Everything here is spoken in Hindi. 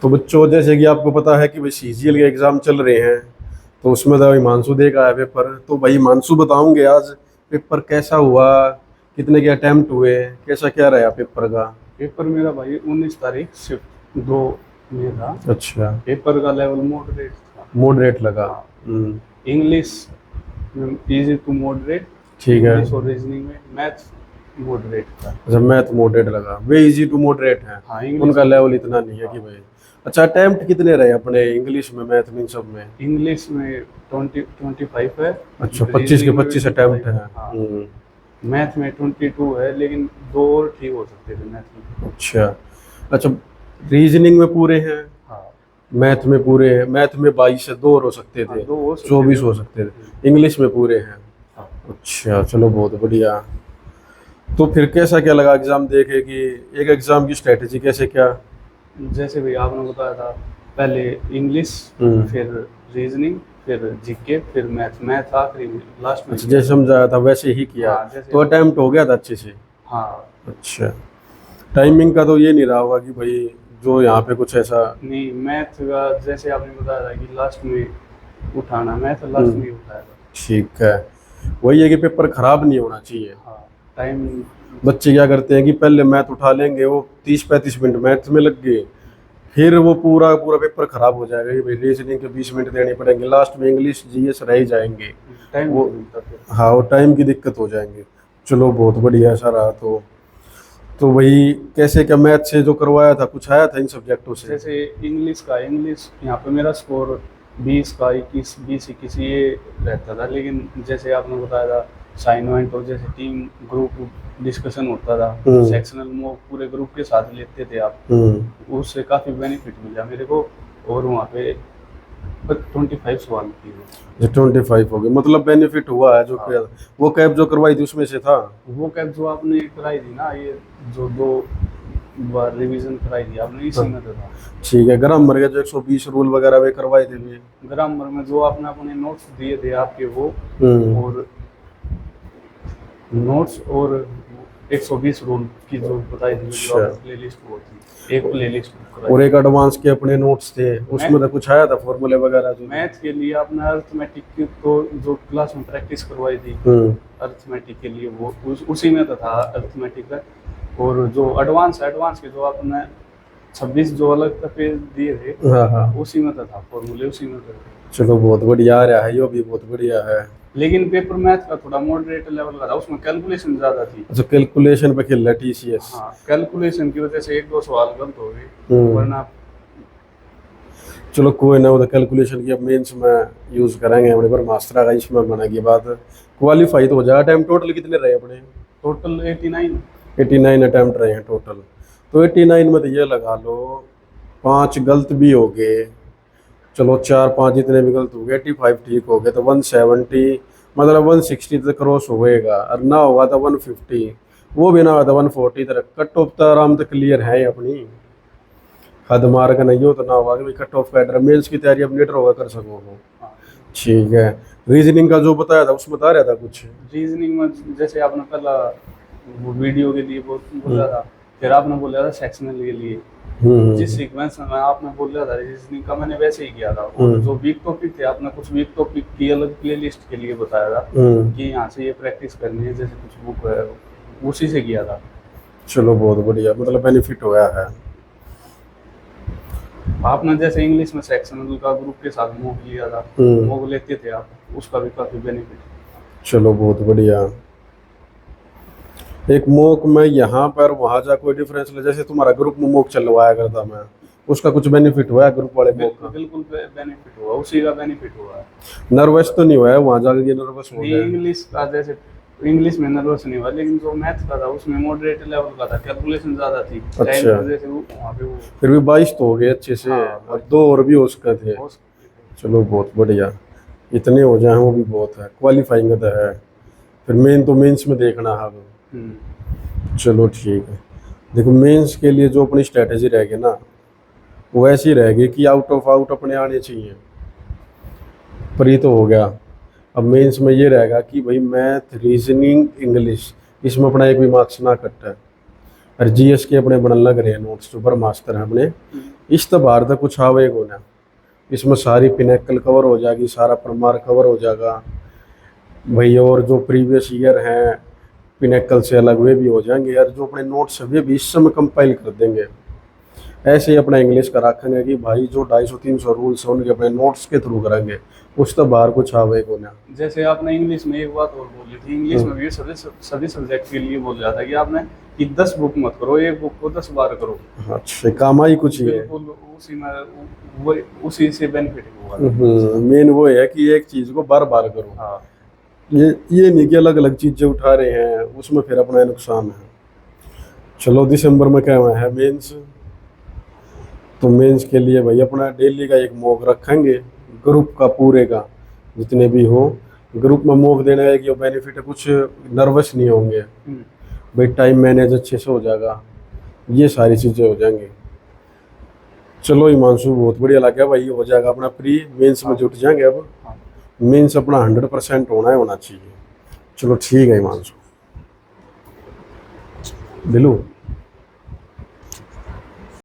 तो बच्चों, जैसे कि आपको पता है कि भाई सीजीएल के एग्ज़ाम चल रहे हैं, तो उसमें तो हिमांशु दे का है पेपर। तो भाई हिमांशु, बताऊंगे आज पेपर कैसा हुआ, कितने के अटेम्प्ट हुए, कैसा क्या रहा पेपर का? पेपर मेरा भाई 19 तारीख शिफ्ट 2 में था। अच्छा, पेपर का लेवल मॉडरेट था। मॉडरेट लगा। हाँ, इंग्लिश इजी टू मॉडरेट, ठीक है। इंग्लिश और रीजनिंग में। मैथ मॉडरेट था। अच्छा, मैथ मॉडरेट लगा, वे इजी टू मॉडरेट है। हाँ, इंग्लिश उनका लेवल इतना नहीं है कि भाई। अच्छा, अटेम्प्ट कितने रहे अपने इंग्लिश में, मैथ में, इन सब में? इंग्लिश में 25 है। अच्छा, 25 के रीजनिंग में भी 25 अटेम्प्ट 25 है। है। हाँ, मैथ में 22 है, लेकिन 2 और ठीक हो सकते थे मैथ में। अच्छा अच्छा, रीजनिंग में पूरे हैं, हाँ मैथ में पूरे हैं। मैथ में 22 से 2 और हो सकते हाँ, थे, 2 हो सकते 24 थे। हो सकते थे। इंग्लिश में पूरे हैं। हाँ, अच्छा, चलो बहुत बढ़िया। तो फिर कैसा क्या लगा एग्जाम देखे कि एक एग्जाम की स्ट्रेटेजी कैसे क्या? जैसे भी आपने बताया था, पहले इंग्लिश, फिर रीजनिंग, फिर जीके, फिर मैथ। मैथ आखिरी में लास्ट में अच्छा, किया जैसे था। समझाया था वैसे ही किया, हाँ, जैसे तो अटेम्प्ट हो गया था अच्छे से? हाँ। अच्छा, टाइमिंग का तो ये नहीं रहा होगा कि भाई जो यहाँ पे कुछ ऐसा? नहीं, मैथ का जैसे आपने बताया था कि लास्ट में उठाना, मैथ लास्ट में ही उठाया था। ठीक है। वही है कि पेपर खराब नहीं होना चाहिए। हाँ, टाइम। बच्चे क्या करते हैं कि पहले मैथ उठा लेंगे, वो 30-35 मिनट मैथ में लग गए, फिर वो पूरा पूरा पेपर खराब हो जाएगा कि भाई रीजनिंग के 20 मिनट देने पड़ेंगे, लास्ट में इंग्लिश जीएस रह ही जाएंगे टाइम वो। नहीं मिलता फिर। हाँ, वो टाइम की दिक्कत हो जाएंगे। चलो बहुत बढ़िया ऐसा रहा। तो वही कैसे क्या मैथ से जो करवाया था, कुछ आया था इन सब्जेक्टों से? जैसे इंग्लिश यहाँ पे मेरा स्कोर 20 का 21 ये रहता था। लेकिन जैसे आपने बताया था, असाइनमेंट और जैसे टीम ग्रुप डिस्कशन होता था, सेक्शनल मॉक पूरे ग्रुप के साथ लेते थे आप, उससे काफ़ी बेनिफिट मिला मेरे को। और वहाँ पे 25 सवाल थी जो 25 हो गए, मतलब बेनिफिट हुआ है जो हाँ। किया। वो कैब जो करवाई थी उसमें से था? वो कैब जो आपने कराई थी ना, ये जो 2 बार रिवीजन कराई थी आपने, इसी में तो था। ठीक है। ग्रामर के जो 120 रूल वगैरह वे करवाए थे भी? ग्रामर में जो आपने अपने नोट्स दिए थे आपके, वो और नोट्स और 120 रूल की जो बताई थी, जो अच्छा। आपने प्लेलिस्ट, वो थी एक प्लेलिस्ट और कराई। एक एडवांस के अपने नोट्स थे, उसमें तो कुछ आया था फॉर्मूले वगैरह जो? मैथ के लिए आपने अर्थमेटिक की तो जो क्लास में प्रैक्टिस करवाई थी अर्थमेटिक के लिए, वो उसी में तो था अर्थमेटिक का। और जो एडवांस के जो आपने 26 जो अलग का पेज दिए थे, हाँ हाँ, उसी में तो था फॉर्मूले, उसी में तो था। चलो बहुत बढ़िया आ रहा है, ये भी बहुत बढ़िया है। लेकिन पेपर मैथ का थोड़ा मॉडरेट लेवल का था, उसमें कैलकुलेशन ज़्यादा थी। अच्छा, कैलकुलेशन पे खेल रहा टीसीएस? हाँ, कैलकुलेशन की वजह से 1-2 सवाल गलत हो गए, वरना चलो कोई ना, वो तो कैलकुलेशन की अब मेंस में यूज़ करेंगे अपने पर, मास्टर का इसमें बनेगी बात। क्वालिफाई तो हो जाएगा। टाइम टोटल कितने रहे अपने? टोटल 89। 89 अटैम्प्ट रहे हैं टोटल। तो 89 में तो ये लगा लो 5 गलत भी हो गए, चलो 4-5 जितने भी गलत हो गए, 85 ठीक हो गए, तो 170, मतलब 160 तक क्रॉस होएगा। और ना होगा तो 150, वो भी ना होगा तो 140 तक। कट ऑफ तो आराम तक क्लियर है ही अपनी। हद मार्क नहीं हो तो ना होगा कि भाई कट ऑफ का मेंस की तैयारी अब लेटर होगा कर सको हो। ठीक है। रीजनिंग का जो बताया था उसमें बता रहा था कुछ? रीजनिंग में जैसे आपने पहला वो वीडियो के लिए बोला था, फिर आपने बोला था सेक्शनल के लिए, जिस सीक्वेंस में आपने बोला था रीजनिंग का, मैंने वैसे ही किया था। और जो वीक टॉपिक थे, आपने कुछ वीक टॉपिक की अलग प्लेलिस्ट के लिए बताया था कि यहाँ से ये प्रैक्टिस करनी है, जैसे कुछ बुक है, उसी से किया था। चलो बहुत बढ़िया, मतलब बेनिफिट होया है। आपने जैसे इंग्लिश में सेक्शनल का ग्रुप के साथ मॉक लिया था, मॉक लेते थे आप, उसका भी काफ़ी बेनिफिट। चलो बहुत बढ़िया। एक मॉक में यहाँ पर वहाँ जा कोई डिफरेंस नहीं? जैसे तुम्हारा ग्रुप में मॉक चलवाया करता मैं, उसका कुछ बेनिफिट हुआ है ग्रुप वाले मॉक का? बिल्कुल बेनिफिट हुआ, उसी का बेनिफिट हुआ है। नर्वस तो नहीं हुआ है वहाँ जाके? नर्वस हो गया? इंग्लिश का जैसे इंग्लिश में नर्वस नहीं हुआ, लेकिन जो मैथ का था उसमें मॉडरेट लेवल का था, कैलकुलेशन ज़्यादा थी। अच्छा, जैसे वहाँ पे वो फिर भी 22 तो हो गए अच्छे से। हाँ, और 2 और भी हो सकते थे। चलो बहुत बढ़िया, इतने हो जाए वो भी बहुत है। क्वालिफाइंग तो है, फिर मेन तो मेंस में देखना है अब। चलो ठीक है। देखो, मेंस के लिए जो अपनी स्ट्रेटेजी रहेगी ना, वो ऐसी रहेगी कि आउट ऑफ आउट अपने आने चाहिए। पर ये तो हो गया। अब मेंस में ये रहेगा कि भाई मैथ, रीजनिंग, इंग्लिश, इसमें अपना एक भी मार्क्स ना कट है। और जीएस के अपने बनने लग रहे हैं नोट्स, जो पर मास्टर हैं अपने, इस तो बाहर तक कुछ आवेगा ना। इसमें सारी पिनेकल कवर हो जाएगी, सारा प्रमार कवर हो जाएगा भाई, और जो प्रीवियस ईयर हैं पिनेकल से अलग वे भी हो जाएंगे यार। जो अपने नोट्स है वे भी इस समय कंपाइल कर देंगे। ऐसे ही अपना इंग्लिश का रखेंगे कि भाई जो 250-300 रूल्स हैं उनके अपने नोट्स के थ्रू करेंगे, उस तो बाहर कुछ आवेगा ना। जैसे आपने इंग्लिश में एक बात और बोली थी, इंग्लिश में भी सभी सब्जेक्ट के लिए बोल जाता है कि आपने कि 10 बुक मत करो, एक बुक को 10 बार करो। अच्छा, काम ही कुछ ही है। बिल्कुल उसी में वो उसी से बेनिफिट होगा। मेन वो है कि एक चीज को बार बार करो। हाँ ये नहीं कि अलग अलग चीजें उठा रहे हैं, उसमें फिर अपना नुकसान है। चलो दिसंबर में क्या हुआ है, मेंस। तो मेंस के लिए भाई अपना डेली का एक मॉक रखेंगे, ग्रुप का पूरे का जितने भी हो। ग्रुप में मॉक देने का कि बेनिफिट है, कुछ नर्वस नहीं होंगे भाई, टाइम मैनेज अच्छे से हो जाएगा, ये सारी चीज़ें हो जाएंगी। चलो हिमांशु, बहुत बढ़िया लगा भाई, हो जाएगा अपना प्री मेंस में जुट जाएंगे। अब मेंस अपना 100% होना चाहिए। चलो ठीक है हिमांशु, दिलू।